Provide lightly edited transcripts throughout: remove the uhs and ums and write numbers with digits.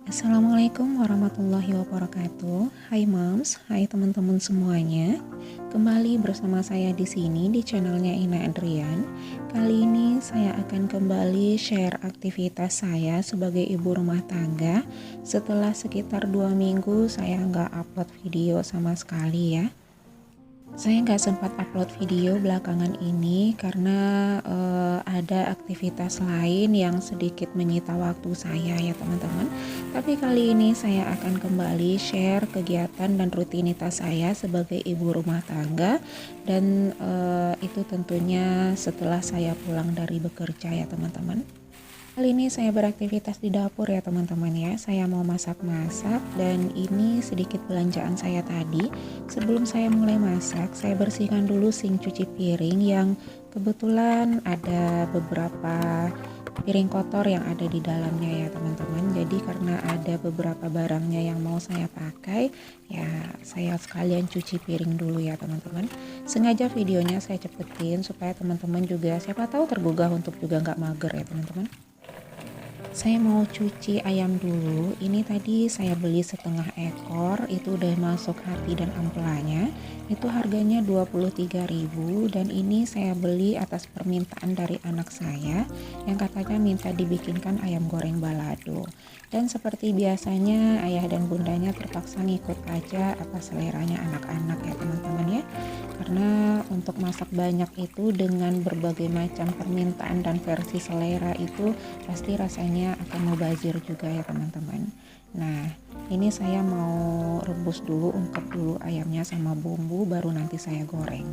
Assalamualaikum warahmatullahi wabarakatuh. Hai Moms, hai teman-teman semuanya. Kembali bersama saya di sini di channelnya Ina Adrian. Kali ini saya akan kembali share aktivitas saya sebagai ibu rumah tangga. Setelah sekitar 2 minggu saya nggak upload video sama sekali ya. Saya nggak sempat upload video belakangan ini karena ada aktivitas lain yang sedikit menyita waktu saya ya teman-teman. Tapi kali ini saya akan kembali share kegiatan dan rutinitas saya sebagai ibu rumah tangga, dan itu tentunya setelah saya pulang dari bekerja ya teman-teman. Kali ini saya beraktivitas di dapur ya teman-teman ya. Saya mau masak-masak, dan ini sedikit belanjaan saya tadi. Sebelum saya mulai masak, saya bersihkan dulu sink cuci piring yang kebetulan ada beberapa piring kotor yang ada di dalamnya ya teman-teman. Jadi karena ada beberapa barangnya yang mau saya pakai, ya saya sekalian cuci piring dulu ya teman-teman. Sengaja videonya saya cepetin supaya teman-teman juga siapa tahu tergugah untuk juga nggak mager ya teman-teman. Saya mau cuci ayam dulu. Ini tadi saya beli setengah ekor, itu udah masuk hati dan ampelanya. Itu harganya 23.000, dan ini saya beli atas permintaan dari anak saya yang katanya minta dibikinkan ayam goreng balado. Dan seperti biasanya ayah dan bundanya terpaksa ngikut aja apa seleranya anak-anak ya teman-teman ya. Karena untuk masak banyak itu dengan berbagai macam permintaan dan versi selera itu pasti rasanya akan mubazir juga ya teman-teman. Nah, ini saya mau rebus dulu, ungkep dulu ayamnya sama bumbu, baru nanti saya goreng.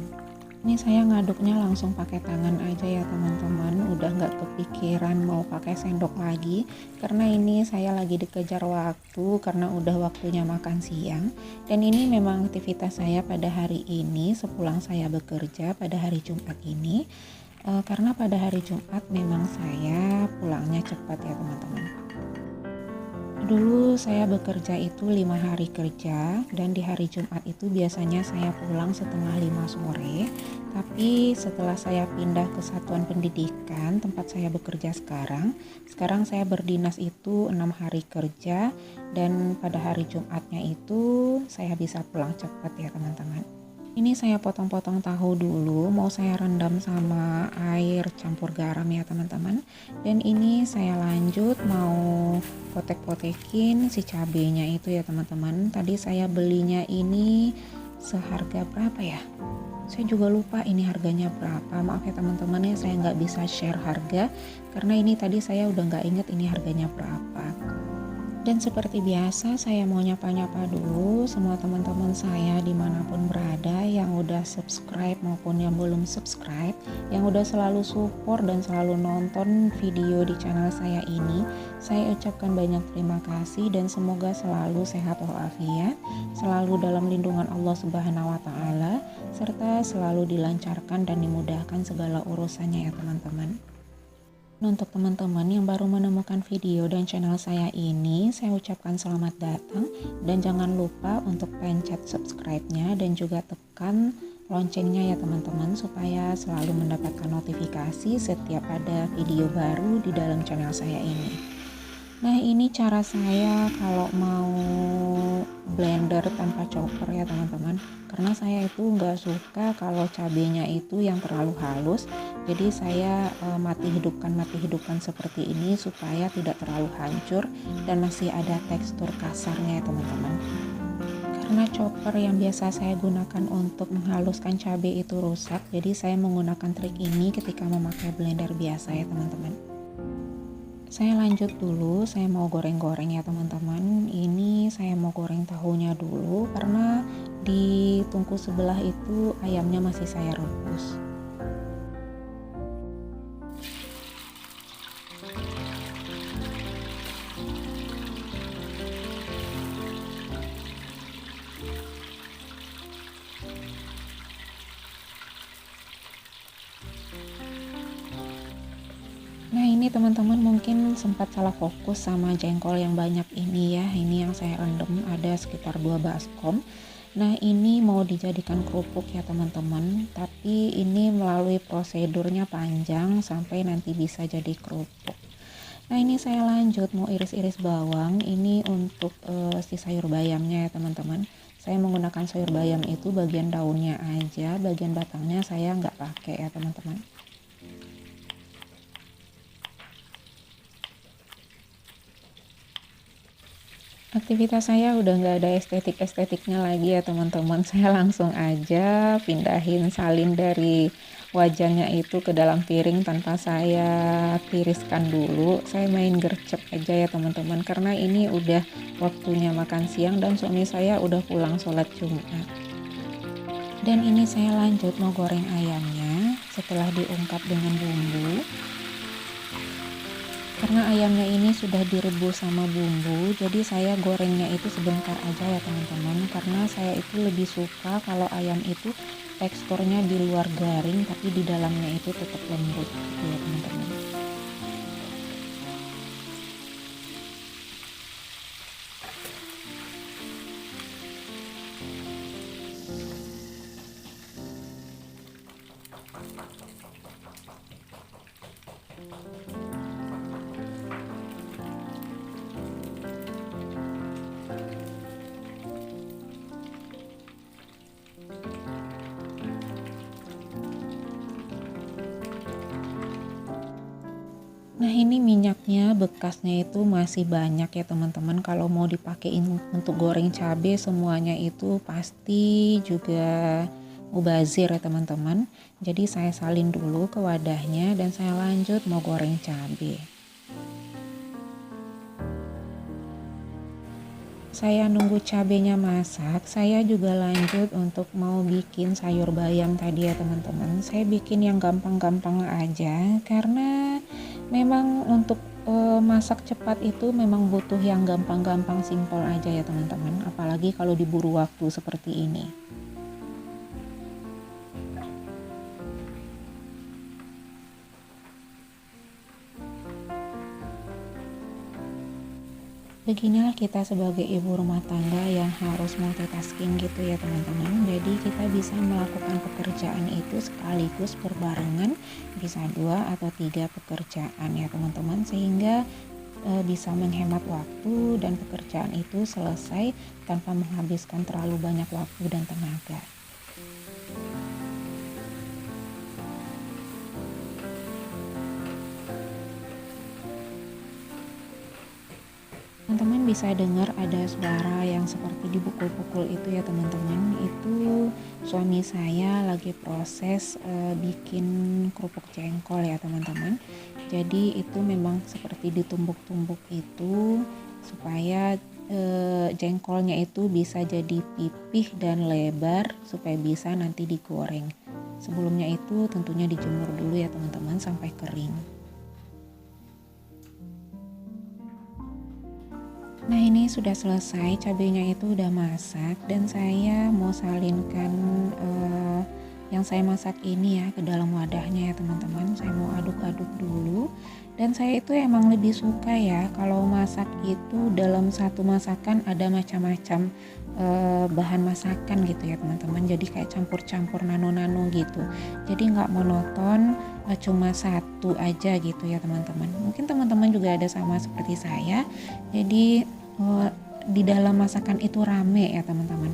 Ini saya ngaduknya langsung pakai tangan aja ya teman-teman, udah nggak kepikiran mau pakai sendok lagi, karena ini saya lagi dikejar waktu karena udah waktunya makan siang. Dan ini memang aktivitas saya pada hari ini sepulang saya bekerja pada hari Jumat ini, karena pada hari Jumat memang saya pulangnya cepat ya teman-teman. Dulu saya bekerja itu 5 hari kerja, dan di hari Jumat itu biasanya saya pulang setengah 5 sore. Tapi setelah saya pindah ke satuan pendidikan tempat saya bekerja sekarang saya berdinas itu 6 hari kerja, dan pada hari Jumatnya itu saya bisa pulang cepat ya teman-teman. Ini saya potong-potong tahu dulu, mau saya rendam sama air campur garam ya teman-teman. Dan ini saya lanjut mau potek-potekin si cabenya itu ya teman-teman. Tadi saya belinya ini seharga berapa ya? Saya juga lupa ini harganya berapa. Maaf ya teman-teman ya, saya nggak bisa share harga karena ini tadi saya udah nggak inget ini harganya berapa. Dan seperti biasa saya mau nyapa-nyapa dulu semua teman-teman saya dimanapun berada, yang udah subscribe maupun yang belum subscribe, yang udah selalu support dan selalu nonton video di channel saya ini. Saya ucapkan banyak terima kasih, dan semoga selalu sehat walafiat, selalu dalam lindungan Allah Subhanahu wa Ta'ala, serta selalu dilancarkan dan dimudahkan segala urusannya ya teman-teman. Untuk teman-teman yang baru menemukan video dan channel saya ini, saya ucapkan selamat datang, dan jangan lupa untuk pencet subscribe-nya dan juga tekan loncengnya ya teman-teman, supaya selalu mendapatkan notifikasi setiap ada video baru di dalam channel saya ini. Nah, ini cara saya kalau mau blender tanpa chopper ya teman-teman, karena saya itu nggak suka kalau cabenya itu yang terlalu halus. Jadi saya mati hidupkan seperti ini supaya tidak terlalu hancur dan masih ada tekstur kasarnya ya teman-teman. Karena chopper yang biasa saya gunakan untuk menghaluskan cabai itu rusak, jadi saya menggunakan trik ini ketika memakai blender biasa ya teman-teman. Saya lanjut dulu, saya mau goreng-goreng ya teman-teman. Ini saya mau goreng tahunya dulu karena di tungku sebelah itu ayamnya masih saya rebus. Nah, ini teman-teman mungkin sempat salah fokus sama jengkol yang banyak ini ya. Ini yang saya rendam ada sekitar 2 baskom. Nah, ini mau dijadikan kerupuk ya teman-teman, tapi ini melalui prosedurnya panjang sampai nanti bisa jadi kerupuk. Nah, ini saya lanjut mau iris-iris bawang. Ini untuk si sayur bayamnya ya teman-teman. Saya menggunakan sayur bayam itu bagian daunnya aja, bagian batangnya saya nggak pakai ya teman-teman. Aktivitas saya udah nggak ada estetik-estetiknya lagi ya teman-teman. Saya langsung aja pindahin salin dari wajannya itu ke dalam piring tanpa saya tiriskan dulu. Saya main gercep aja ya teman-teman, karena ini udah waktunya makan siang dan suami saya udah pulang sholat Jumat. Dan ini saya lanjut mau goreng ayamnya setelah diungkap dengan bumbu. Karena ayamnya ini sudah direbus sama bumbu, jadi saya gorengnya itu sebentar aja ya teman-teman, karena saya itu lebih suka kalau ayam itu teksturnya di luar garing tapi di dalamnya itu tetap lembut gitu ya teman-teman. Nah, ini minyaknya bekasnya itu masih banyak ya teman-teman. Kalau mau dipakein untuk goreng cabai semuanya itu pasti juga mubazir ya teman-teman. Jadi saya salin dulu ke wadahnya dan saya lanjut mau goreng cabai. Saya nunggu cabenya masak, saya juga lanjut untuk mau bikin sayur bayam tadi ya teman-teman. Saya bikin yang gampang-gampang aja karena memang untuk masak cepat itu memang butuh yang gampang-gampang, simpel aja ya teman-teman, apalagi kalau diburu waktu seperti ini. Beginilah kita sebagai ibu rumah tangga yang harus multitasking gitu ya teman-teman. Jadi kita bisa melakukan pekerjaan itu sekaligus berbarengan, bisa 2 atau 3 pekerjaan ya teman-teman, sehingga bisa menghemat waktu dan pekerjaan itu selesai tanpa menghabiskan terlalu banyak waktu dan tenaga. Teman-teman bisa dengar ada suara yang seperti dipukul-pukul itu ya teman-teman. Itu suami saya lagi proses bikin kerupuk jengkol ya teman-teman. Jadi itu memang seperti ditumbuk-tumbuk itu supaya jengkolnya itu bisa jadi pipih dan lebar supaya bisa nanti digoreng. Sebelumnya itu tentunya dijemur dulu ya teman-teman sampai kering. Nah, ini sudah selesai, cabenya itu udah masak dan saya mau salinkan yang saya masak ini ya ke dalam wadahnya ya teman-teman. Saya mau aduk-aduk dulu dan saya itu emang lebih suka ya kalau masak itu dalam satu masakan ada macam-macam bahan masakan gitu ya teman-teman. Jadi kayak campur-campur nano-nano gitu. Jadi nggak monoton, cuma satu aja gitu ya teman-teman. Mungkin teman-teman juga ada sama seperti saya. Jadi di dalam masakan itu rame ya teman-teman.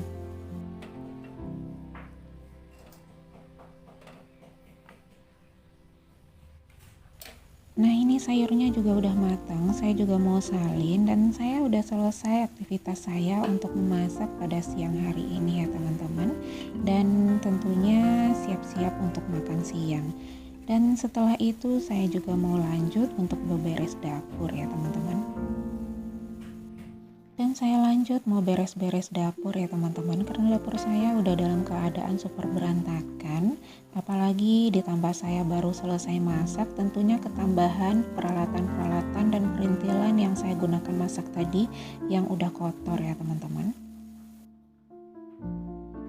Nah, ini sayurnya juga udah matang, saya juga mau salin dan saya udah selesai aktivitas saya untuk memasak pada siang hari ini ya teman-teman. Dan tentunya siap-siap untuk makan siang. Dan setelah itu saya juga mau lanjut untuk beberes dapur ya teman-teman. Dan saya lanjut mau beres-beres dapur ya teman-teman, karena dapur saya udah dalam keadaan super berantakan. Apalagi ditambah saya baru selesai masak, tentunya ketambahan peralatan-peralatan dan perintilan yang saya gunakan masak tadi yang udah kotor ya teman-teman.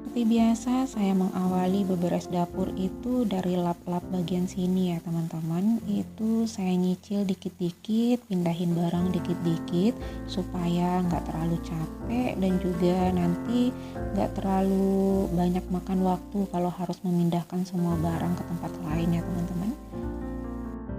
Seperti biasa, saya mengawali beberes dapur itu dari lap-lap bagian sini ya teman-teman. Itu saya nyicil dikit-dikit, pindahin barang dikit-dikit supaya nggak terlalu capek dan juga nanti nggak terlalu banyak makan waktu kalau harus memindahkan semua barang ke tempat lain ya teman-teman.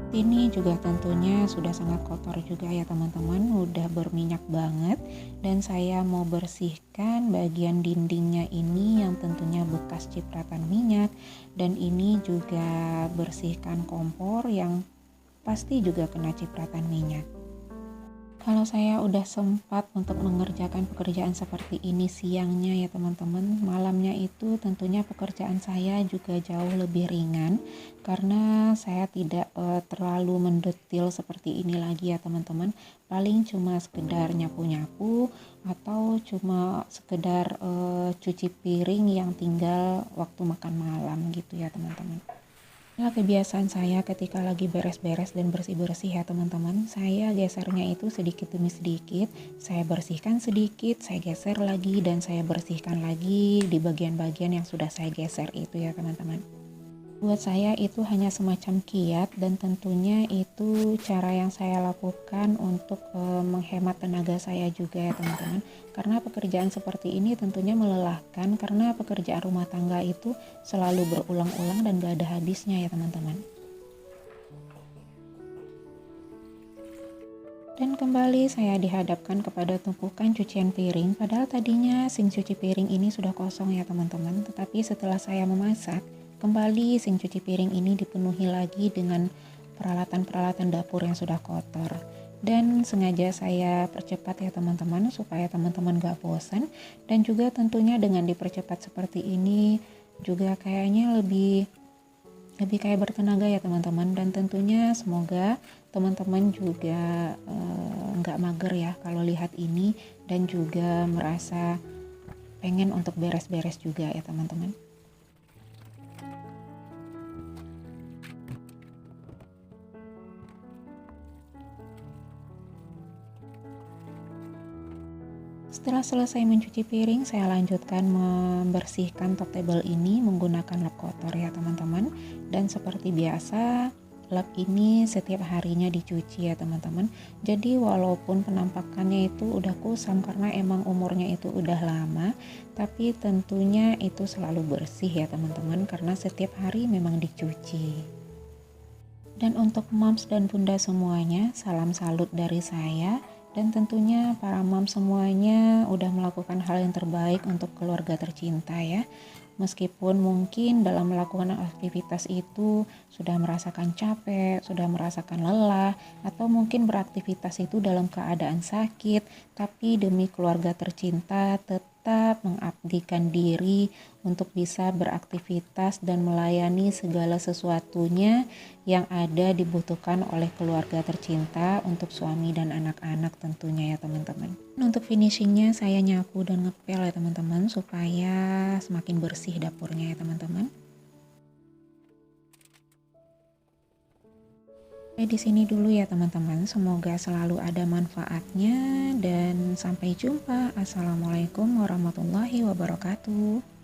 Ini juga tentunya sudah sangat kotor juga ya teman-teman, udah berminyak banget, dan saya mau bersihkan bagian dindingnya ini yang tentunya bekas cipratan minyak, dan ini juga bersihkan kompor yang pasti juga kena cipratan minyak. Kalau saya udah sempat untuk mengerjakan pekerjaan seperti ini siangnya ya teman-teman, malamnya itu tentunya pekerjaan saya juga jauh lebih ringan karena saya tidak terlalu mendetil seperti ini lagi ya teman-teman. Paling cuma sekedar nyapu-nyapu atau cuma sekedar cuci piring yang tinggal waktu makan malam gitu ya teman-teman. Nah, kebiasaan saya ketika lagi beres-beres dan bersih-bersih ya teman-teman, saya gesernya itu sedikit demi sedikit, saya bersihkan sedikit, saya geser lagi, dan saya bersihkan lagi di bagian-bagian yang sudah saya geser itu ya teman-teman. Buat saya itu hanya semacam kiat, dan tentunya itu cara yang saya lakukan untuk menghemat tenaga saya juga ya teman-teman. Karena pekerjaan seperti ini tentunya melelahkan, karena pekerjaan rumah tangga itu selalu berulang-ulang dan gak ada habisnya ya teman-teman. Dan kembali saya dihadapkan kepada tumpukan cucian piring, padahal tadinya sink cuci piring ini sudah kosong ya teman-teman. Tetapi setelah saya memasak, kembali sink cuci piring ini dipenuhi lagi dengan peralatan-peralatan dapur yang sudah kotor. Dan sengaja saya percepat ya teman-teman, supaya teman-teman gak bosan. Dan juga tentunya dengan dipercepat seperti ini juga kayaknya lebih kayak bertenaga ya teman-teman. Dan tentunya semoga teman-teman juga nggak mager ya kalau lihat ini, dan juga merasa pengen untuk beres-beres juga ya teman-teman. Setelah selesai mencuci piring, saya lanjutkan membersihkan top table ini menggunakan lap kotor ya teman-teman. Dan seperti biasa, lap ini setiap harinya dicuci ya teman-teman. Jadi walaupun penampakannya itu udah kusam karena emang umurnya itu udah lama, tapi tentunya itu selalu bersih ya teman-teman, karena setiap hari memang dicuci. Dan untuk moms dan bunda semuanya, salam salut dari saya. Dan tentunya para mom semuanya udah melakukan hal yang terbaik untuk keluarga tercinta ya. Meskipun mungkin dalam melakukan aktivitas itu sudah merasakan capek, sudah merasakan lelah, atau mungkin beraktivitas itu dalam keadaan sakit, tapi demi keluarga tercinta tetap mengabdikan diri untuk bisa beraktivitas dan melayani segala sesuatunya yang ada dibutuhkan oleh keluarga tercinta untuk suami dan anak-anak tentunya ya teman-teman. Untuk finishingnya saya nyapu dan ngepel ya teman-teman, supaya semakin bersih dapurnya ya teman-teman. Di sini dulu ya teman-teman, semoga selalu ada manfaatnya dan sampai jumpa. Assalamualaikum warahmatullahi wabarakatuh.